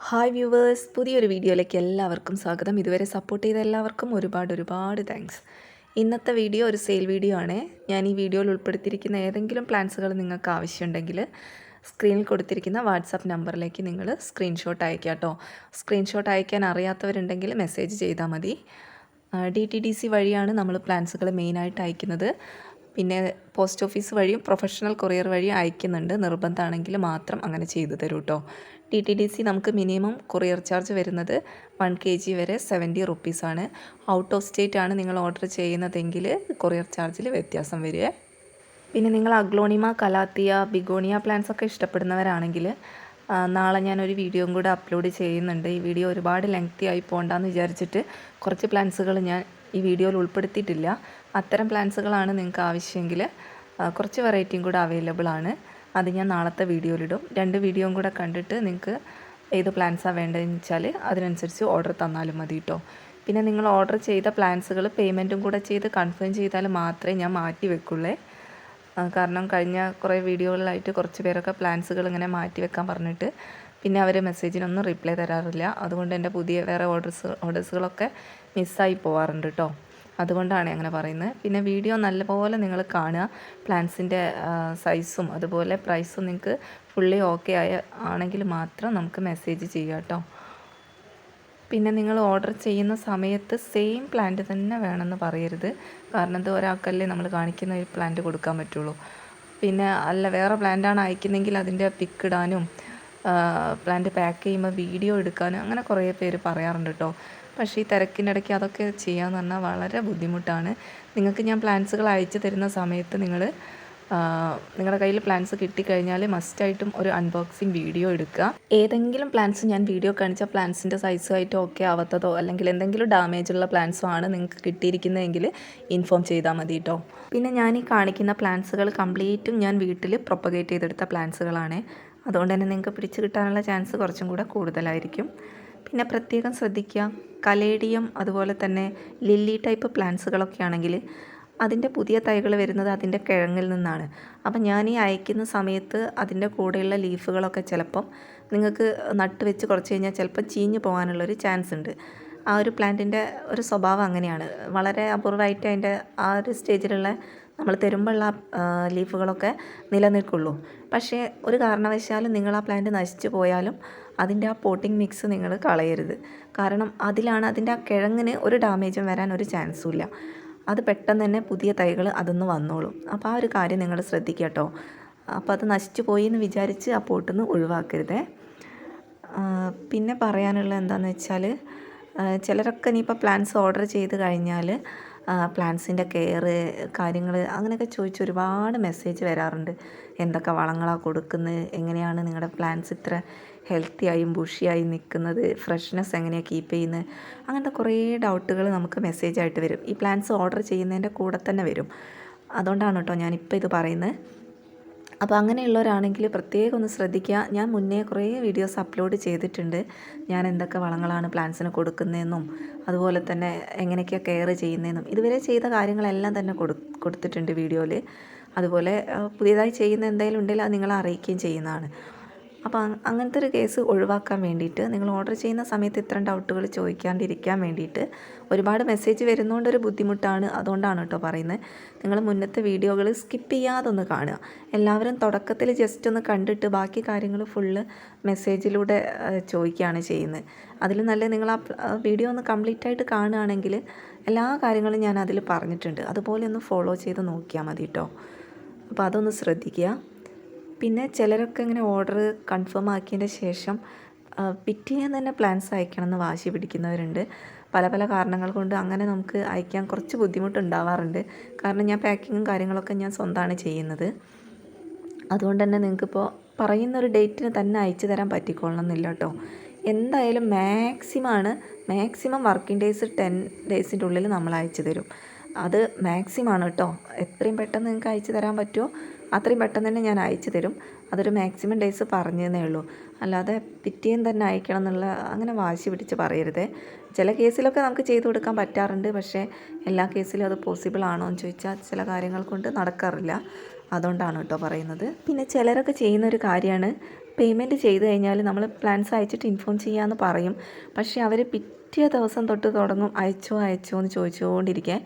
Hi viewers, പുതിയൊരു വീഡിയോയിലേക്ക് എല്ലാവർക്കും സ്വാഗതം. ഇതുവരെ സപ്പോർട്ട് ചെയ്ത എല്ലാവർക്കും ഒരുപാട് താങ്ക്സ്. ഇന്നത്തെ വീഡിയോ ഒരു സെയിൽ വീഡിയോ ആണ്. ഞാൻ ഈ വീഡിയോയിൽ ഉൾപ്പെടുത്തിയിരിക്കുന്ന ഏതെങ്കിലും പ്ലാൻസുകൾ നിങ്ങൾക്ക് ആവശ്യമുണ്ടെങ്കിൽ സ്ക്രീനിൽ കൊടുത്തിരിക്കുന്ന വാട്സാപ്പ് നമ്പറിലേക്ക് നിങ്ങൾ സ്ക്രീൻഷോട്ട് അയക്കുക കേട്ടോ. സ്ക്രീൻഷോട്ട് അയക്കാൻ അറിയാത്തവരുണ്ടെങ്കിൽ മെസ്സേജ് ചെയ്താൽ മതി. DTDC വഴിയാണ് നമ്മൾ പ്ലാൻസുകൾ മെയിനായിട്ട് അയക്കുന്നത്. പിന്നെ പോസ്റ്റ് ഓഫീസ് വഴിയും പ്രൊഫഷണൽ കൊറിയർ വഴിയും അയക്കുന്നുണ്ട്. നിർബന്ധമാണെങ്കിൽ മാത്രം അങ്ങനെ ചെയ്തു തരൂ കേട്ടോ. DTDC നമുക്ക് മിനിമം കൊറിയർ ചാർജ് വരുന്നത് 1 kg വരെ 70 റുപ്പീസാണ്. ഔട്ട് ഓഫ് സ്റ്റേറ്റ് ആണ് നിങ്ങൾ ഓർഡർ ചെയ്യുന്നതെങ്കിൽ കൊറിയർ ചാർജിൽ വ്യത്യാസം വരിക. പിന്നെ നിങ്ങൾ അഗ്ലോണിമ, കലാത്തിയ, ബിഗോണിയ പ്ലാന്റ്സ് ഒക്കെ ഇഷ്ടപ്പെടുന്നവരാണെങ്കിൽ നാളെ ഞാനൊരു വീഡിയോയും കൂടെ അപ്ലോഡ് ചെയ്യുന്നുണ്ട്. ഈ വീഡിയോ ഒരുപാട് ലെങ്തി ആയി പോകണ്ടെന്ന് വിചാരിച്ചിട്ട് കുറച്ച് പ്ലാന്റ്സുകൾ ഞാൻ ഈ വീഡിയോയിൽ ഉൾപ്പെടുത്തിയിട്ടില്ല. അത്തരം പ്ലാന്റ്സുകളാണ് നിങ്ങൾക്ക് ആവശ്യമെങ്കിൽ കുറച്ച് വെറൈറ്റിയും കൂടെ അവൈലബിൾ ആണ്. അത് ഞാൻ നാളത്തെ വീഡിയോയിലിടും. 2 വീഡിയോയും കൂടെ കണ്ടിട്ട് നിങ്ങൾക്ക് ഏത് പ്ലാന്റ്സാണ് വേണ്ടതെന്ന് വെച്ചാൽ അതിനനുസരിച്ച് ഓർഡർ തന്നാലും മതി കേട്ടോ. പിന്നെ നിങ്ങൾ ഓർഡർ ചെയ്ത പ്ലാന്റ്സുകൾ പേയ്മെൻറ്റും കൂടെ ചെയ്ത് കൺഫേം ചെയ്താൽ മാത്രമേ ഞാൻ മാറ്റി വെക്കുള്ളൂ. കാരണം കഴിഞ്ഞ കുറേ വീഡിയോകളിലായിട്ട് കുറച്ച് പേരൊക്കെ പ്ലാൻസുകൾ ഇങ്ങനെ മാറ്റി വെക്കാൻ പറഞ്ഞിട്ട് പിന്നെ അവർ മെസ്സേജിനൊന്നും റിപ്ലൈ തരാറില്ല. അതുകൊണ്ട് എൻ്റെ പുതിയ വേറെ ഓർഡേഴ്സുകളൊക്കെ മിസ്സായി പോകാറുണ്ട് കേട്ടോ. അതുകൊണ്ടാണ് അങ്ങനെ പറയുന്നത്. പിന്നെ വീഡിയോ നല്ലപോലെ നിങ്ങൾ കാണുക. പ്ലാൻസിൻ്റെ സൈസും അതുപോലെ പ്രൈസും നിങ്ങൾക്ക് ഫുള്ളി ഓക്കെ ആണെങ്കിൽ മാത്രം നമുക്ക് മെസ്സേജ് ചെയ്യുക കേട്ടോ. പിന്നെ നിങ്ങൾ ഓർഡർ ചെയ്യുന്ന സമയത്ത് സെയിം പ്ലാന്റ് തന്നെ വേണമെന്ന് പറയരുത്. കാരണം ഇത് ഒരാൾക്കല്ലേ നമ്മൾ കാണിക്കുന്ന ഒരു പ്ലാന്റ് കൊടുക്കാൻ പറ്റുള്ളൂ. പിന്നെ അല്ല വേറെ പ്ലാന്റാണ് അയക്കുന്നതെങ്കിൽ അതിൻ്റെ പിക്ക് ഇടാനും പ്ലാന്റ് പാക്ക് ചെയ്യുമ്പോൾ വീഡിയോ എടുക്കാനും അങ്ങനെ കുറേ പേര് പറയാറുണ്ട് കേട്ടോ. പക്ഷേ ഈ തിരക്കിനിടയ്ക്ക് അതൊക്കെ ചെയ്യാമെന്ന് പറഞ്ഞാൽ വളരെ ബുദ്ധിമുട്ടാണ്. നിങ്ങൾക്ക് ഞാൻ പ്ലാന്റ്സുകൾ അയച്ചു തരുന്ന സമയത്ത് നിങ്ങളുടെ കയ്യിൽ പ്ലാൻസ് കിട്ടിക്കഴിഞ്ഞാൽ മസ്റ്റായിട്ടും ഒരു അൺബോക്സിങ് വീഡിയോ എടുക്കുക. ഏതെങ്കിലും പ്ലാൻസ് ഞാൻ വീഡിയോ കാണിച്ച പ്ലാൻസിൻ്റെ സൈസുമായിട്ട് ഓക്കെ ആവാത്തതോ അല്ലെങ്കിൽ എന്തെങ്കിലും ഡാമേജ് ഉള്ള പ്ലാൻസോ ആണ് നിങ്ങൾക്ക് കിട്ടിയിരിക്കുന്നതെങ്കിൽ ഇൻഫോം ചെയ്താൽ മതി കേട്ടോ. പിന്നെ ഞാൻ ഈ കാണിക്കുന്ന പ്ലാൻസുകൾ കംപ്ലീറ്റും ഞാൻ വീട്ടിൽ പ്രൊപ്പഗേറ്റ് ചെയ്തെടുത്ത പ്ലാൻസുകളാണ്. അതുകൊണ്ട് തന്നെ നിങ്ങൾക്ക് പിടിച്ച് കിട്ടാനുള്ള ചാൻസ് കുറച്ചും കൂടെ കൂടുതലായിരിക്കും. പിന്നെ പ്രത്യേകം ശ്രദ്ധിക്കുക, കലേഡിയം അതുപോലെ തന്നെ ലില്ലി ടൈപ്പ് പ്ലാൻസുകളൊക്കെ ആണെങ്കിൽ അതിൻ്റെ പുതിയ തൈകൾ വരുന്നത് അതിൻ്റെ കിഴങ്ങിൽ നിന്നാണ്. അപ്പം ഞാൻ ഈ അയക്കുന്ന സമയത്ത് അതിൻ്റെ കൂടെയുള്ള ലീഫുകളൊക്കെ ചിലപ്പം നിങ്ങൾക്ക് നട്ട് വെച്ച് കുറച്ച് കഴിഞ്ഞാൽ ചിലപ്പോൾ ചീഞ്ഞു പോകാനുള്ളൊരു ചാൻസ് ഉണ്ട്. ആ ഒരു പ്ലാന്റിൻ്റെ ഒരു സ്വഭാവം അങ്ങനെയാണ്. വളരെ അപൂർവമായിട്ട് അതിൻ്റെ ആ ഒരു സ്റ്റേജിലുള്ള നമ്മൾ തരുമ്പോഴുള്ള ലീഫുകളൊക്കെ നിലനിൽക്കുള്ളൂ. പക്ഷേ ഒരു കാരണവശാലും നിങ്ങൾ ആ പ്ലാന്റ് നശിച്ചു പോയാലും അതിൻ്റെ ആ പോട്ടിംഗ് മിക്സ് നിങ്ങൾ കളയരുത്. കാരണം അതിൻ്റെ ആ കിഴങ്ങിന് ഒരു ഡാമേജും വരാൻ ഒരു ചാൻസും ഇല്ല. അത് പെട്ടെന്ന് തന്നെ പുതിയ തൈകൾ അതൊന്ന് വന്നോളും. അപ്പോൾ ആ ഒരു കാര്യം നിങ്ങൾ ശ്രദ്ധിക്കുക കേട്ടോ. അപ്പോൾ അത് നശിച്ചു പോയി എന്ന് വിചാരിച്ച് ആ പോട്ടിൽ നിന്ന് ഒഴിവാക്കരുതേ. പിന്നെ പറയാനുള്ള എന്താണെന്ന് വെച്ചാൽ ചിലരൊക്കെ ഇനിയിപ്പോൾ പ്ലാൻസ് ഓർഡർ ചെയ്ത് കഴിഞ്ഞാൽ പ്ലാൻസിൻ്റെ കെയർ കാര്യങ്ങൾ അങ്ങനെയൊക്കെ ചോദിച്ച് ഒരുപാട് മെസ്സേജ് വരാറുണ്ട്. എന്തൊക്കെ വളങ്ങളാണ് കൊടുക്കുന്നത്, എങ്ങനെയാണ് നിങ്ങളുടെ പ്ലാൻസ് ഇത്ര ഹെൽത്തിയായും ബുഷിയായി നിൽക്കുന്നത്, ഫ്രഷ്നെസ് എങ്ങനെയാണ് കീപ്പ് ചെയ്യുന്നത്, അങ്ങനത്തെ കുറേ ഡൗട്ടുകൾ നമുക്ക് മെസ്സേജായിട്ട് വരും. ഈ പ്ലാൻസ് ഓർഡർ ചെയ്യുന്നതിൻ്റെ കൂടെ തന്നെ വരും. അതുകൊണ്ടാണ് കേട്ടോ ഞാനിപ്പോൾ ഇത് പറയുന്നത്. അപ്പോൾ അങ്ങനെയുള്ളവരാണെങ്കിൽ പ്രത്യേകം ഒന്ന് ശ്രദ്ധിക്കുക. ഞാൻ മുന്നേ കുറേ വീഡിയോസ് അപ്ലോഡ് ചെയ്തിട്ടുണ്ട്. ഞാൻ എന്തൊക്കെ വളങ്ങളാണ് പ്ലാന്റ്സിന് കൊടുക്കുന്നതെന്നും അതുപോലെ തന്നെ എങ്ങനെയൊക്കെയാണ് കെയർ ചെയ്യുന്നതെന്നും ഇതുവരെ ചെയ്ത കാര്യങ്ങളെല്ലാം തന്നെ കൊടുത്തിട്ടുണ്ട് വീഡിയോയിൽ. അതുപോലെ പുതിയതായി ചെയ്യുന്ന എന്തെങ്കിലും ഉണ്ടെങ്കിൽ അത് നിങ്ങളെ അറിയിക്കുകയും ചെയ്യുന്നതാണ്. അപ്പോൾ അങ്ങനത്തെ ഒരു കേസ് ഒഴിവാക്കാൻ വേണ്ടിയിട്ട് നിങ്ങൾ ഓർഡർ ചെയ്യുന്ന സമയത്ത് ഇത്തരം ഡൗട്ടുകൾ ചോദിക്കാണ്ടിരിക്കാൻ വേണ്ടിയിട്ട് ഒരുപാട് മെസ്സേജ് വരുന്നതുകൊണ്ട് ഒരു ബുദ്ധിമുട്ടാണ്. അതുകൊണ്ടാണ് കേട്ടോ പറയുന്നത്. നിങ്ങൾ മുന്നത്തെ വീഡിയോകൾ സ്കിപ്പ് ചെയ്യാതെ ഒന്ന് കാണുക. എല്ലാവരും തുടക്കത്തിൽ ജസ്റ്റ് ഒന്ന് കണ്ടിട്ട് ബാക്കി കാര്യങ്ങൾ ഫുള്ള് മെസ്സേജിലൂടെ ചോദിക്കുകയാണ് ചെയ്യുന്നത്. അതിൽ നല്ല നിങ്ങൾ ആ വീഡിയോ ഒന്ന് കംപ്ലീറ്റ് ആയിട്ട് കാണുകയാണെങ്കിൽ എല്ലാ കാര്യങ്ങളും ഞാൻ അതിൽ പറഞ്ഞിട്ടുണ്ട്. അതുപോലെ ഒന്ന് ഫോളോ ചെയ്ത് നോക്കിയാൽ മതി കേട്ടോ. അപ്പോൾ അതൊന്ന് ശ്രദ്ധിക്കുക. പിന്നെ ചിലരൊക്കെ ഇങ്ങനെ ഓർഡർ കൺഫേം ആക്കിയതിൻ്റെ ശേഷം പിറ്റേന്ന് തന്നെ പ്ലാൻസ് അയക്കണമെന്ന് വാശി പിടിക്കുന്നവരുണ്ട്. പല കാരണങ്ങൾ കൊണ്ട് അങ്ങനെ നമുക്ക് അയക്കാൻ കുറച്ച് ബുദ്ധിമുട്ടുണ്ടാവാറുണ്ട്. കാരണം ഞാൻ പാക്കിങ്ങും കാര്യങ്ങളൊക്കെ ഞാൻ സ്വന്തമാണ് ചെയ്യുന്നത്. അതുകൊണ്ട് തന്നെ നിങ്ങൾക്കിപ്പോൾ പറയുന്നൊരു ഡേറ്റിന് തന്നെ അയച്ചു തരാൻ പറ്റിക്കൊള്ളണം എന്നില്ല കേട്ടോ. എന്തായാലും മാക്സിമം വർക്കിംഗ് ഡേയ്സ് 10 ഡേയ്സിൻ്റെ ഉള്ളിൽ നമ്മൾ അയച്ചു തരും. അത് മാക്സിമമാണ് കേട്ടോ. എത്രയും പെട്ടെന്ന് നിങ്ങൾക്ക് അയച്ചു തരാൻ പറ്റുമോ അത്രയും പെട്ടെന്ന് തന്നെ ഞാൻ അയച്ചു തരും. അതൊരു മാക്സിമം ഡേയ്സ് പറഞ്ഞതേ ഉള്ളൂ. അല്ലാതെ പിറ്റേന്ന് തന്നെ അയക്കണം എന്നുള്ള അങ്ങനെ വാശി പിടിച്ച് പറയരുതേ. ചില കേസിലൊക്കെ നമുക്ക് ചെയ്തു കൊടുക്കാൻ പറ്റാറുണ്ട്. പക്ഷേ എല്ലാ കേസിലും അത് പോസിബിൾ ആണോ എന്ന് ചോദിച്ചാൽ ചില കാര്യങ്ങൾ കൊണ്ട് നടക്കാറില്ല. അതുകൊണ്ടാണ് കേട്ടോ പറയുന്നത്. പിന്നെ ചിലരൊക്കെ ചെയ്യുന്നൊരു കാര്യമാണ് പേയ്മെൻറ്റ് ചെയ്ത് കഴിഞ്ഞാൽ നമ്മൾ പ്ലാൻസ് അയച്ചിട്ട് ഇൻഫോം ചെയ്യാമെന്ന് പറയും. പക്ഷേ അവർ പിറ്റേ ദിവസം തൊട്ട് തുടങ്ങും അയച്ചോ എന്ന് ചോദിച്ചുകൊണ്ടിരിക്കുക.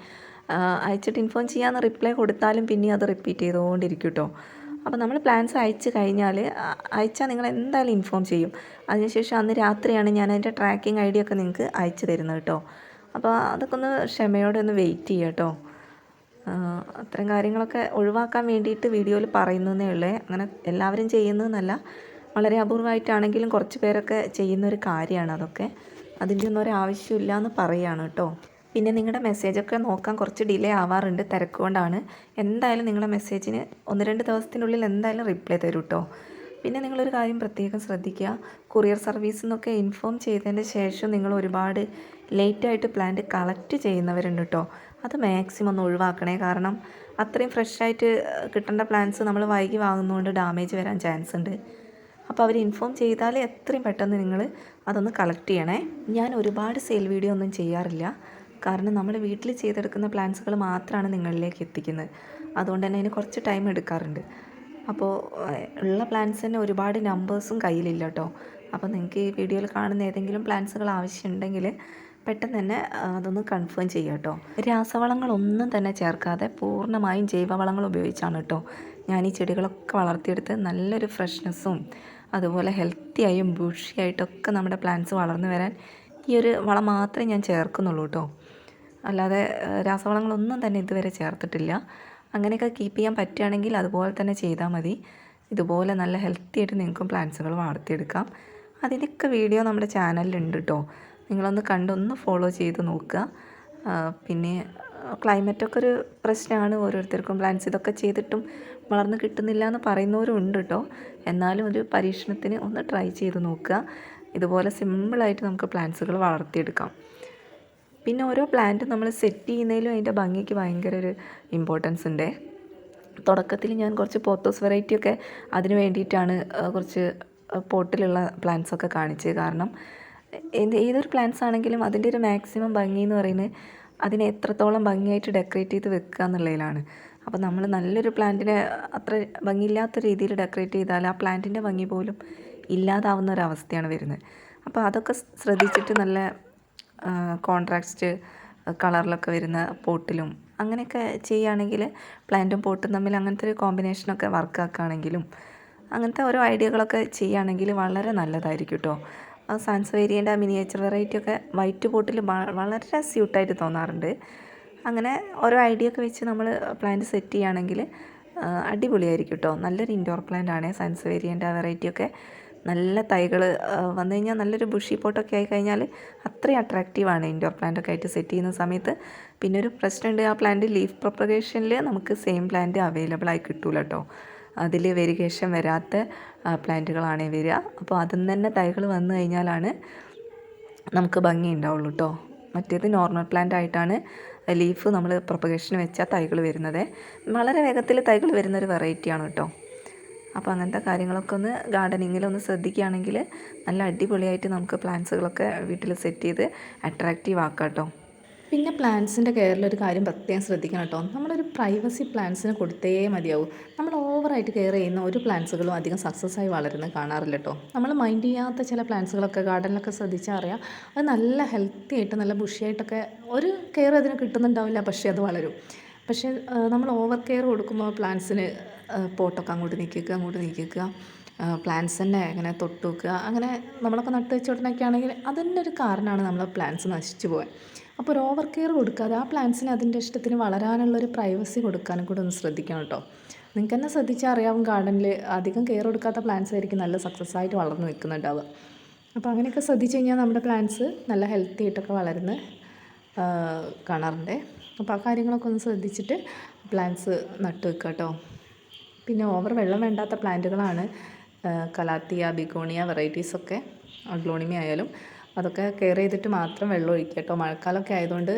അയച്ചിട്ട് ഇൻഫോം ചെയ്യാമെന്ന് റിപ്ലൈ കൊടുത്താലും പിന്നെ അത് റിപ്പീറ്റ് ചെയ്തുകൊണ്ടിരിക്കും കേട്ടോ. അപ്പോൾ നമ്മൾ പ്ലാൻസ് അയച്ച് കഴിഞ്ഞാൽ അയച്ചാൽ നിങ്ങൾ എന്തായാലും ഇൻഫോം ചെയ്യും. അതിനുശേഷം അന്ന് രാത്രിയാണ് ഞാൻ അതിൻ്റെ ട്രാക്കിംഗ് ഐ ഡി ഒക്കെ നിങ്ങൾക്ക് അയച്ചു തരുന്നത് കേട്ടോ. അപ്പോൾ അതൊക്കെ ഒന്ന് ക്ഷമയോടെ ഒന്ന് വെയിറ്റ് ചെയ്യുക കേട്ടോ. അത്തരം കാര്യങ്ങളൊക്കെ ഒഴിവാക്കാൻ വേണ്ടിയിട്ട് വീഡിയോയിൽ പറയുന്നതേ ഉള്ളൂ. അങ്ങനെ എല്ലാവരും ചെയ്യുന്നതെന്നല്ല, വളരെ അപൂർവമായിട്ടാണെങ്കിലും കുറച്ച് പേരൊക്കെ ചെയ്യുന്നൊരു കാര്യമാണ് അതൊക്കെ. അതിൻ്റെ ഒന്നും ഒരു ആവശ്യമില്ല എന്ന് പറയുകയാണ് കേട്ടോ. പിന്നെ നിങ്ങളുടെ മെസ്സേജൊക്കെ നോക്കാൻ കുറച്ച് ഡിലേ ആവാറുണ്ട്, തിരക്ക് കൊണ്ടാണ്. എന്തായാലും നിങ്ങളുടെ മെസ്സേജിന് 1-2 ദിവസത്തിനുള്ളിൽ എന്തായാലും റിപ്ലൈ തരും കേട്ടോ. പിന്നെ നിങ്ങളൊരു കാര്യം പ്രത്യേകം ശ്രദ്ധിക്കുക, കൊറിയർ സർവീസിൽ നിന്നൊക്കെ ഇൻഫോം ചെയ്തതിൻ്റെ ശേഷം നിങ്ങൾ ഒരുപാട് ലേറ്റായിട്ട് പ്ലാന്റ് കളക്ട് ചെയ്യുന്നവരുണ്ട് കേട്ടോ. അത് മാക്സിമം ഒന്ന് ഒഴിവാക്കണേ. കാരണം അത്രയും ഫ്രഷായിട്ട് കിട്ടേണ്ട പ്ലാന്റ്സ് നമ്മൾ വൈകി വാങ്ങുന്നതുകൊണ്ട് ഡാമേജ് വരാൻ ചാൻസ് ഉണ്ട്. അപ്പോൾ അവർ ഇൻഫോം ചെയ്താൽ എത്രയും പെട്ടെന്ന് നിങ്ങൾ അതൊന്ന് കളക്ട് ചെയ്യണേ. ഞാൻ ഒരുപാട് സെയിൽ വീഡിയോ ഒന്നും ചെയ്യാറില്ല. കാരണം നമ്മൾ വീട്ടിൽ ചെയ്തെടുക്കുന്ന പ്ലാന്റ്സുകൾ മാത്രമാണ് നിങ്ങളിലേക്ക് എത്തിക്കുന്നത്. അതുകൊണ്ട് തന്നെ അതിന് കുറച്ച് ടൈം എടുക്കാറുണ്ട്. അപ്പോൾ ഉള്ള പ്ലാന്റ്സ് തന്നെ ഒരുപാട് നമ്പേഴ്സും കയ്യിലില്ല കേട്ടോ. അപ്പോൾ നിങ്ങൾക്ക് ഈ വീഡിയോയിൽ കാണുന്ന ഏതെങ്കിലും പ്ലാന്റ്സുകൾ ആവശ്യമുണ്ടെങ്കിൽ പെട്ടെന്ന് തന്നെ അതൊന്ന് കൺഫേം ചെയ്യുക കേട്ടോ. രാസവളങ്ങളൊന്നും തന്നെ ചേർക്കാതെ പൂർണ്ണമായും ജൈവവളങ്ങൾ ഉപയോഗിച്ചാണ് കേട്ടോ ഞാൻ ഈ ചെടികളൊക്കെ വളർത്തിയെടുത്ത് നല്ലൊരു ഫ്രഷ്നെസ്സും അതുപോലെ ഹെൽത്തിയായും ബുഷിയായിട്ടൊക്കെ നമ്മുടെ പ്ലാന്റ്സ് വളർന്നു വരാൻ ഈ ഒരു വളം മാത്രമേ ഞാൻ ചേർക്കുന്നുള്ളൂ കേട്ടോ. അല്ലാതെ രാസവളങ്ങളൊന്നും തന്നെ ഇതുവരെ ചേർത്തിട്ടില്ല. അങ്ങനെയൊക്കെ കീപ്പ് ചെയ്യാൻ പറ്റുകയാണെങ്കിൽ അതുപോലെ തന്നെ ചെയ്താൽ മതി. ഇതുപോലെ നല്ല ഹെൽത്തി ആയിട്ട് നിങ്ങൾക്കും പ്ലാന്റ്സുകൾ വളർത്തിയെടുക്കാം. അതിൻ്റെയൊക്കെ വീഡിയോ നമ്മുടെ ചാനലിലുണ്ട് കേട്ടോ. നിങ്ങളൊന്ന് കണ്ടൊന്ന് ഫോളോ ചെയ്ത് നോക്കുക. പിന്നെ ക്ലൈമറ്റൊക്കെ ഒരു പ്രശ്നമാണ് ഓരോരുത്തർക്കും. പ്ലാന്റ്സ് ഇതൊക്കെ ചെയ്തിട്ടും വളർന്ന് കിട്ടുന്നില്ല എന്ന് പറയുന്നവരും ഉണ്ട് കേട്ടോ. എന്നാലും ഒരു പരീക്ഷണത്തിന് ഒന്ന് ട്രൈ ചെയ്ത് നോക്കുക. ഇതുപോലെ സിമ്പിളായിട്ട് നമുക്ക് പ്ലാന്റ്സുകൾ വളർത്തിയെടുക്കാം. പിന്നെ ഓരോ പ്ലാന്റ് നമ്മൾ സെറ്റ് ചെയ്യുന്നതിലും അതിൻ്റെ ഭംഗിക്ക് ഭയങ്കര ഒരു ഇമ്പോർട്ടൻസ് ഉണ്ട്. തുടക്കത്തിൽ ഞാൻ കുറച്ച് പോത്തോസ് വെറൈറ്റിയൊക്കെ അതിന് വേണ്ടിയിട്ടാണ് കുറച്ച് പോട്ടിലുള്ള പ്ലാന്റ്സൊക്കെ കാണിച്ചത്. കാരണം ഏതൊരു പ്ലാന്റ്സ് ആണെങ്കിലും അതിൻ്റെ ഒരു മാക്സിമം ഭംഗി എന്ന് പറയുന്നത് അതിനെ എത്രത്തോളം ഭംഗിയായിട്ട് ഡെക്കറേറ്റ് ചെയ്ത് വെക്കുക എന്നുള്ളതിലാണ്. അപ്പോൾ നമ്മൾ നല്ലൊരു പ്ലാന്റിനെ അത്ര ഭംഗിയില്ലാത്ത രീതിയിൽ ഡെക്കറേറ്റ് ചെയ്താൽ ആ പ്ലാന്റിൻ്റെ ഭംഗി പോലും ഇല്ലാതാവുന്ന ഒരവസ്ഥയാണ് വരുന്നത്. അപ്പോൾ അതൊക്കെ ശ്രദ്ധിച്ചിട്ട് നല്ല കോൺട്രാസ്റ്റ് കളറിലൊക്കെ വരുന്ന പോട്ടിലും അങ്ങനെയൊക്കെ ചെയ്യുകയാണെങ്കിൽ പ്ലാന്റും പോട്ടും തമ്മിൽ അങ്ങനത്തെ ഒരു കോമ്പിനേഷനൊക്കെ വർക്കാക്കുകയാണെങ്കിലും അങ്ങനത്തെ ഓരോ ഐഡിയകളൊക്കെ ചെയ്യുകയാണെങ്കിൽ വളരെ നല്ലതായിരിക്കും കേട്ടോ. സാൻസവേരിയൻ്റെ മിനിയേച്ചർ വെറൈറ്റിയൊക്കെ വൈറ്റ് പോട്ടിൽ വളരെ സ്യൂട്ടായിട്ട് തോന്നാറുണ്ട്. അങ്ങനെ ഓരോ ഐഡിയ ഒക്കെ വെച്ച് നമ്മൾ പ്ലാന്റ് സെറ്റ് ചെയ്യുകയാണെങ്കിൽ അടിപൊളിയായിരിക്കും കേട്ടോ. നല്ലൊരു ഇൻഡോർ പ്ലാന്റ് ആണ് സാൻസവേരിയൻ്റെ ആ വെറൈറ്റിയൊക്കെ. നല്ല തൈകൾ വന്നു കഴിഞ്ഞാൽ നല്ലൊരു ബുഷി പോട്ടൊക്കെ ആയി കഴിഞ്ഞാൽ അത്രയും അട്രാക്റ്റീവാണ് ഇൻഡോർ പ്ലാന്റൊക്കെ ആയിട്ട് സെറ്റ് ചെയ്യുന്ന സമയത്ത്. പിന്നെ ഒരു പ്രശ്നമുണ്ട്, ആ പ്ലാന്റ് ലീഫ് പ്രൊപ്പഗേഷനിൽ നമുക്ക് സെയിം പ്ലാന്റ് അവൈലബിൾ ആയി കിട്ടൂല കേട്ടോ. അതിൽ വെരിഗേഷൻ വരാത്ത പ്ലാന്റുകളാണ് വരിക. അപ്പോൾ അതിൽ തന്നെ തൈകൾ വന്നു കഴിഞ്ഞാലാണ് നമുക്ക് ഭംഗി ഉണ്ടാവുള്ളൂ കേട്ടോ. മറ്റേത് നോർമൽ പ്ലാന്റ് ആയിട്ടാണ് ലീഫ് നമ്മൾ പ്രൊപ്പഗേഷന് വെച്ചാൽ തൈകൾ വരുന്നത്. വളരെ വേഗത്തിൽ തൈകൾ വരുന്നൊരു വെറൈറ്റിയാണ് കേട്ടോ. അപ്പോൾ അങ്ങനത്തെ കാര്യങ്ങളൊക്കെ ഒന്ന് ഗാർഡനിങ്ങിലൊന്ന് ശ്രദ്ധിക്കുകയാണെങ്കിൽ നല്ല അടിപൊളിയായിട്ട് നമുക്ക് പ്ലാന്റ്സുകളൊക്കെ വീട്ടിൽ സെറ്റ് ചെയ്ത് അട്രാക്റ്റീവ് ആക്കാം കേട്ടോ. പിന്നെ പ്ലാന്റ്സിൻ്റെ കെയറിലൊരു കാര്യം പ്രത്യേകം ശ്രദ്ധിക്കണം കേട്ടോ. നമ്മളൊരു പ്രൈവസി പ്ലാന്റ്സിന് കൊടുത്തേ മതിയാവും. നമ്മൾ ഓവറായിട്ട് കെയർ ചെയ്യുന്ന ഒരു പ്ലാന്റ്സുകളും അധികം സക്സസ് ആയി വളരുന്നത് കാണാറില്ല കേട്ടോ. നമ്മൾ മൈൻഡ് ചെയ്യാത്ത ചില പ്ലാന്റ്സുകളൊക്കെ ഗാർഡനിലൊക്കെ ശ്രദ്ധിച്ചാൽ അറിയാം, അത് നല്ല ഹെൽത്തി ആയിട്ട് നല്ല ബുഷിയായിട്ടൊക്കെ ഒരു കെയർ അതിന് കിട്ടുന്നുണ്ടാവില്ല, പക്ഷേ അത് വളരും. പക്ഷേ നമ്മൾ ഓവർ കെയർ കൊടുക്കുമ്പോൾ പ്ലാന്റ്സിന് പോട്ടൊക്കെ അങ്ങോട്ട് നീക്കിക്കുക, പ്ലാന്റ്സ് തന്നെ ഇങ്ങനെ തൊട്ട് വെക്കുക, അങ്ങനെ നമ്മളൊക്കെ നട്ട് വെച്ച ഉടനൊക്കെ ആണെങ്കിൽ അതിൻ്റെ ഒരു കാരണമാണ് നമ്മളെ പ്ലാന്റ്സ് നശിച്ചു പോകാൻ. അപ്പോൾ ഒരു ഓവർ കെയർ കൊടുക്കാതെ ആ പ്ലാന്റ്സിന് അതിൻ്റെ ഇഷ്ടത്തിന് വളരാനുള്ളൊരു പ്രൈവസി കൊടുക്കാനും കൂടെ ഒന്ന് ശ്രദ്ധിക്കണം കേട്ടോ. നിങ്ങൾക്ക് തന്നെ ശ്രദ്ധിച്ചാൽ അറിയാവും, ഗാർഡനിൽ അധികം കെയർ കൊടുക്കാത്ത പ്ലാന്റ്സ് ആയിരിക്കും നല്ല സക്സസ് ആയിട്ട് വളർന്ന് നിൽക്കുന്നുണ്ടാവുക. അപ്പോൾ അങ്ങനെയൊക്കെ ശ്രദ്ധിച്ച് കഴിഞ്ഞാൽ നമ്മുടെ പ്ലാന്റ്സ് നല്ല ഹെൽത്തി ആയിട്ടൊക്കെ വളരുന്ന കാണാറുണ്ട്. അപ്പോൾ ആ കാര്യങ്ങളൊക്കെ ഒന്ന് ശ്രദ്ധിച്ചിട്ട് പ്ലാന്റ്സ് നട്ട് വെക്കുക കേട്ടോ. പിന്നെ ഓവർ വെള്ളം വേണ്ടാത്ത പ്ലാന്റുകളാണ് കലാത്തിയ, ബിഗോണിയ വെറൈറ്റീസൊക്കെ. അഗ്ലോണിമ ആയാലും അതൊക്കെ കെയർ ചെയ്തിട്ട് മാത്രം വെള്ളം ഒഴിക്കുക കേട്ടോ. മഴക്കാലമൊക്കെ ആയതുകൊണ്ട്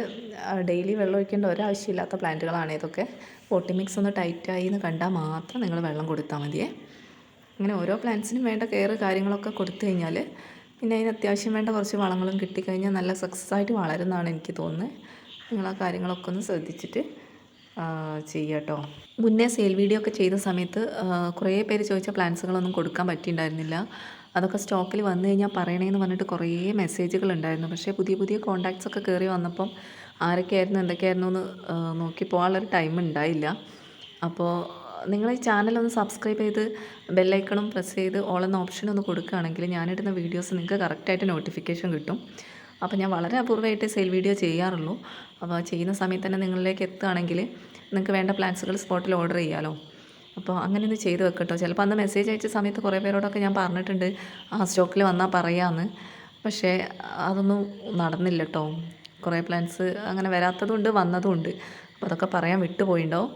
ഡെയിലി വെള്ളം ഒഴിക്കേണ്ട ഒരാവശ്യമില്ലാത്ത പ്ലാന്റുകളാണ് ഇതൊക്കെ. പോട്ടി മിക്സ് ഒന്ന് ടൈറ്റായി എന്ന് കണ്ടാൽ മാത്രം നിങ്ങൾ വെള്ളം കൊടുത്താൽ മതിയേ. അങ്ങനെ ഓരോ പ്ലാന്റ്സിനും വേണ്ട കെയർ കാര്യങ്ങളൊക്കെ കൊടുത്തു കഴിഞ്ഞാൽ പിന്നെ അതിന് അത്യാവശ്യം വേണ്ട കുറച്ച് വളങ്ങളും കിട്ടിക്കഴിഞ്ഞാൽ നല്ല സക്സസ് ആയിട്ട് വളരുന്നതാണ് എനിക്ക് തോന്നുന്നത്. നിങ്ങൾ ആ കാര്യങ്ങളൊക്കെ ഒന്ന് ശ്രദ്ധിച്ചിട്ട് ചെയ്യുക കേട്ടോ. മുന്നേ സെയിൽ വീഡിയോ ഒക്കെ ചെയ്ത സമയത്ത് കുറേ പേര് ചോദിച്ച പ്ലാൻസുകളൊന്നും കൊടുക്കാൻ പറ്റിയിട്ടുണ്ടായിരുന്നില്ല. അതൊക്കെ സ്റ്റോക്കിൽ വന്നു കഴിഞ്ഞാൽ പറയണേന്ന് പറഞ്ഞിട്ട് കുറേ മെസ്സേജുകൾ ഉണ്ടായിരുന്നു. പക്ഷേ പുതിയ പുതിയ കോൺടാക്ട്സ് ഒക്കെ കയറി വന്നപ്പം ആരൊക്കെയായിരുന്നു എന്തൊക്കെയായിരുന്നു എന്ന് നോക്കി പോകാനുള്ളൊരു ടൈം ഉണ്ടായില്ല. അപ്പോൾ നിങ്ങൾ ഈ ചാനലൊന്ന് സബ്സ്ക്രൈബ് ചെയ്ത് ബെല്ലൈക്കണും പ്രസ് ചെയ്ത് ഓൾ എന്ന ഓപ്ഷൻ ഒന്ന് കൊടുക്കുകയാണെങ്കിൽ ഞാനിടുന്ന വീഡിയോസ് നിങ്ങൾക്ക് കറക്റ്റായിട്ട് നോട്ടിഫിക്കേഷൻ കിട്ടും. അപ്പോൾ ഞാൻ വളരെ അപൂർവമായിട്ട് സെയിൽ വീഡിയോ ചെയ്യാറുള്ളൂ. അപ്പോൾ ചെയ്യുന്ന സമയത്ത് തന്നെ നിങ്ങളിലേക്ക് എത്തുകയാണെങ്കിൽ നിങ്ങൾക്ക് വേണ്ട പ്ലാൻസുകൾ സ്പോട്ടിൽ ഓർഡർ ചെയ്യാമല്ലോ. അപ്പോൾ അങ്ങനെ ഒന്ന് ചെയ്ത് വെക്കട്ടോ. ചിലപ്പോൾ അന്ന് മെസ്സേജ് അയച്ച സമയത്ത് കുറേ പേരോടൊക്കെ ഞാൻ പറഞ്ഞിട്ടുണ്ട് സ്റ്റോക്കിൽ വന്നാൽ പറയാമെന്ന്. പക്ഷേ അതൊന്നും നടന്നില്ല കേട്ടോ. കുറേ പ്ലാൻസ് അങ്ങനെ വരാത്തതുണ്ട് വന്നതുമുണ്ട്. അപ്പോൾ അതൊക്കെ പറയാൻ വിട്ടുപോയിണ്ടാവും.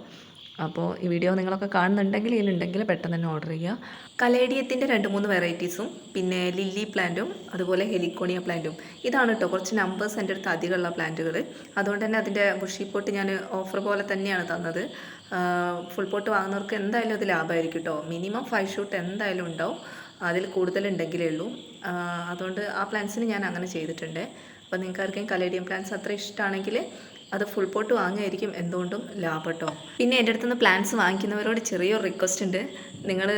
അപ്പോൾ ഈ വീഡിയോ നിങ്ങളൊക്കെ കാണുന്നുണ്ടെങ്കിൽ ഇതിലുണ്ടെങ്കിൽ പെട്ടെന്ന് തന്നെ ഓർഡർ ചെയ്യുക. കലേഡിയത്തിൻ്റെ 2-3 വെറൈറ്റീസും പിന്നെ ലില്ലി പ്ലാന്റും അതുപോലെ ഹെലിക്കോണിയ പ്ലാന്റും ഇതാണ് കേട്ടോ കുറച്ച് നമ്പേഴ്സ് എൻ്റെ അടുത്ത് അധികമുള്ള പ്ലാന്റുകൾ. അതുകൊണ്ട് തന്നെ അതിൻ്റെ ബുഷി പോട്ട് ഞാൻ ഓഫർ പോലെ തന്നെയാണ് തന്നത്. ഫുൾ പോട്ട് വാങ്ങുന്നവർക്ക് എന്തായാലും അത് ലാഭമായിരിക്കും കേട്ടോ. മിനിമം 5 ഷൂട്ട് എന്തായാലും ഉണ്ടാവും, അതിൽ കൂടുതലുണ്ടെങ്കിലേ ഉള്ളൂ. അതുകൊണ്ട് ആ പ്ലാന്റ്സിന് ഞാൻ അങ്ങനെ ചെയ്തിട്ടുണ്ട്. അപ്പോൾ നിങ്ങൾക്ക് ആർക്കെങ്കിലും കലേഡിയം പ്ലാന്റ്സ് അത്ര ഇഷ്ടമാണെങ്കിൽ അത് ഫുൾ പോട്ട് വാങ്ങുകയായിരിക്കും എന്തുകൊണ്ടും ലാഭം കേട്ടോ. പിന്നെ എൻ്റെ അടുത്തുനിന്ന് പ്ലാൻസ് വാങ്ങിക്കുന്നവരോട് ചെറിയൊരു റിക്വസ്റ്റ് ഉണ്ട്. നിങ്ങൾ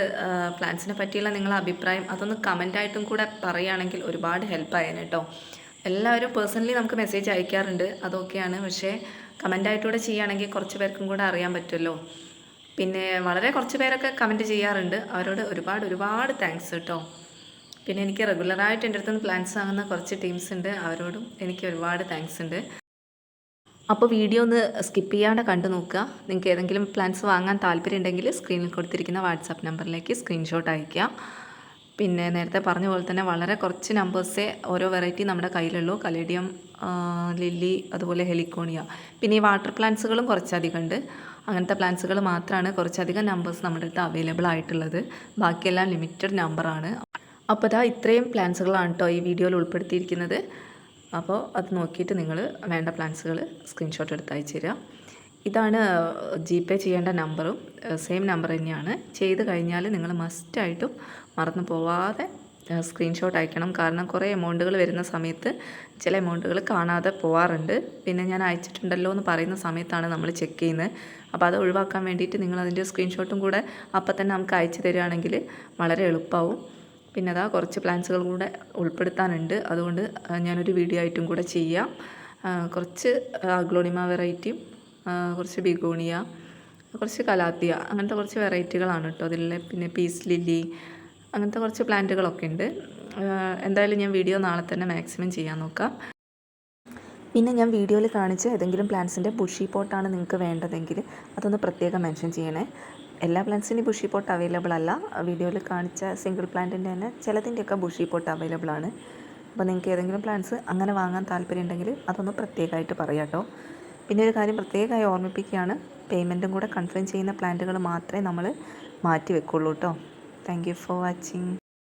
പ്ലാൻസിനെ പറ്റിയുള്ള നിങ്ങളുടെ അഭിപ്രായം അതൊന്ന് കമൻ്റായിട്ടും കൂടെ പറയുകയാണെങ്കിൽ ഒരുപാട് ഹെൽപ്പായേനെ കേട്ടോ. എല്ലാവരും പേഴ്സണലി നമുക്ക് മെസ്സേജ് അയക്കാറുണ്ട്, അതൊക്കെയാണ്. പക്ഷേ കമൻ്റായിട്ടൂടെ ചെയ്യുകയാണെങ്കിൽ കുറച്ച് പേർക്കും കൂടെ അറിയാൻ പറ്റുമല്ലോ. പിന്നെ വളരെ കുറച്ച് പേരൊക്കെ കമൻറ്റ് ചെയ്യാറുണ്ട്, അവരോട് ഒരുപാട് താങ്ക്സ് കേട്ടോ. പിന്നെ എനിക്ക് റെഗുലറായിട്ട് എൻ്റെ അടുത്തുനിന്ന് പ്ലാൻസ് വാങ്ങുന്ന കുറച്ച് ടീംസ് ഉണ്ട്, അവരോടും എനിക്ക് ഒരുപാട് താങ്ക്സ് ഉണ്ട്. അപ്പോൾ വീഡിയോ ഒന്ന് സ്കിപ്പ് ചെയ്യാണ്ട് കണ്ടു നോക്കുക. നിങ്ങൾക്ക് ഏതെങ്കിലും പ്ലാൻസ് വാങ്ങാൻ താല്പര്യം ഉണ്ടെങ്കിൽ സ്ക്രീനിൽ കൊടുത്തിരിക്കുന്ന വാട്സാപ്പ് നമ്പറിലേക്ക് സ്ക്രീൻഷോട്ട് അയയ്ക്കാം. പിന്നെ നേരത്തെ പറഞ്ഞ പോലെ തന്നെ വളരെ കുറച്ച് നമ്പേഴ്സേ ഓരോ വെറൈറ്റി നമ്മുടെ കയ്യിലുള്ളൂ. കലേഡിയം, ലില്ലി, അതുപോലെ ഹെലിക്കോണിയ. പിന്നെ ഈ വാട്ടർ പ്ലാന്റ്സുകളും കുറച്ചധികം ഉണ്ട്. അങ്ങനത്തെ പ്ലാന്റ്സുകൾ മാത്രമാണ് കുറച്ചധികം നമ്പേഴ്സ് നമ്മുടെ അടുത്ത് അവൈലബിൾ ആയിട്ടുള്ളത്. ബാക്കിയെല്ലാം ലിമിറ്റഡ് നമ്പറാണ്. അപ്പോൾ ഇതാ ഇത്രയും പ്ലാന്റ്സുകളാണ് കേട്ടോ ഈ വീഡിയോയിൽ ഉൾപ്പെടുത്തിയിരിക്കുന്നത്. അപ്പോൾ അത് നോക്കിയിട്ട് നിങ്ങൾ വേണ്ട പ്ലാൻസുകൾ സ്ക്രീൻഷോട്ട് എടുത്ത് അയച്ചു തരിക. ഇതാണ് GPay ചെയ്യേണ്ട നമ്പറും, സെയിം നമ്പർ തന്നെയാണ്. ചെയ്ത് കഴിഞ്ഞാൽ നിങ്ങൾ മസ്റ്റായിട്ടും മറന്നു പോവാതെ സ്ക്രീൻഷോട്ട് അയക്കണം. കാരണം കുറേ എമൗണ്ടുകൾ വരുന്ന സമയത്ത് ചില എമൗണ്ടുകൾ കാണാതെ പോവാറുണ്ട്. പിന്നെ ഞാൻ അയച്ചിട്ടുണ്ടല്ലോ എന്ന് പറയുന്ന സമയത്താണ് നമ്മൾ ചെക്ക് ചെയ്യുന്നത്. അപ്പോൾ അത് ഒഴിവാക്കാൻ വേണ്ടിയിട്ട് നിങ്ങൾ അതിൻ്റെ സ്ക്രീൻഷോട്ടും കൂടെ അപ്പം തന്നെ നമുക്ക് അയച്ചു തരികയാണെങ്കിൽ വളരെ എളുപ്പമാവും. പിന്നെ അതാ കുറച്ച് പ്ലാൻസുകൾ കൂടെ ഉൾപ്പെടുത്താനുണ്ട്, അതുകൊണ്ട് ഞാനൊരു വീഡിയോ ആയിട്ടും കൂടെ ചെയ്യാം. കുറച്ച് അഗ്ലോണിമ വെറൈറ്റിയും കുറച്ച് ബിഗോണിയ, കുറച്ച് കലാത്തിയ, അങ്ങനത്തെ കുറച്ച് വെറൈറ്റികളാണ് കേട്ടോ അതിൽ. പിന്നെ പീസ് ലില്ലി, അങ്ങനത്തെ കുറച്ച് പ്ലാന്റുകളൊക്കെ ഉണ്ട്. എന്തായാലും ഞാൻ വീഡിയോ നാളെ തന്നെ മാക്സിമം ചെയ്യാൻ നോക്കാം. പിന്നെ ഞാൻ വീഡിയോയിൽ കാണിച്ച ഏതെങ്കിലും പ്ലാന്റ്സിൻ്റെ ബുഷി പോട്ടാണ് നിങ്ങൾക്ക് വേണ്ടതെങ്കിൽ അതൊന്ന് പ്രത്യേകം മെൻഷൻ ചെയ്യണേ. എല്ലാ പ്ലാന്റ്സിനും ബുഷി പോട്ട് അവൈലബിൾ അല്ല. വീഡിയോയിൽ കാണിച്ച സിംഗിൾ പ്ലാന്റിൻ്റെ തന്നെ ചിലതിൻ്റെയൊക്കെ ബുഷി പോട്ട് അവൈലബിൾ ആണ്. അപ്പോൾ നിങ്ങൾക്ക് ഏതെങ്കിലും പ്ലാന്റ്സ് അങ്ങനെ വാങ്ങാൻ താല്പര്യം ഉണ്ടെങ്കിൽ അതൊന്ന് പ്രത്യേകമായിട്ട് പറയാം കേട്ടോ. പിന്നെ ഒരു കാര്യം പ്രത്യേകമായി ഓർമ്മിപ്പിക്കുകയാണ്, പേയ്മെൻറ്റും കൂടെ കൺഫേം ചെയ്യുന്ന പ്ലാന്റുകൾ മാത്രമേ നമ്മൾ മാറ്റി വെക്കുള്ളൂ കേട്ടോ. Thank you for watching.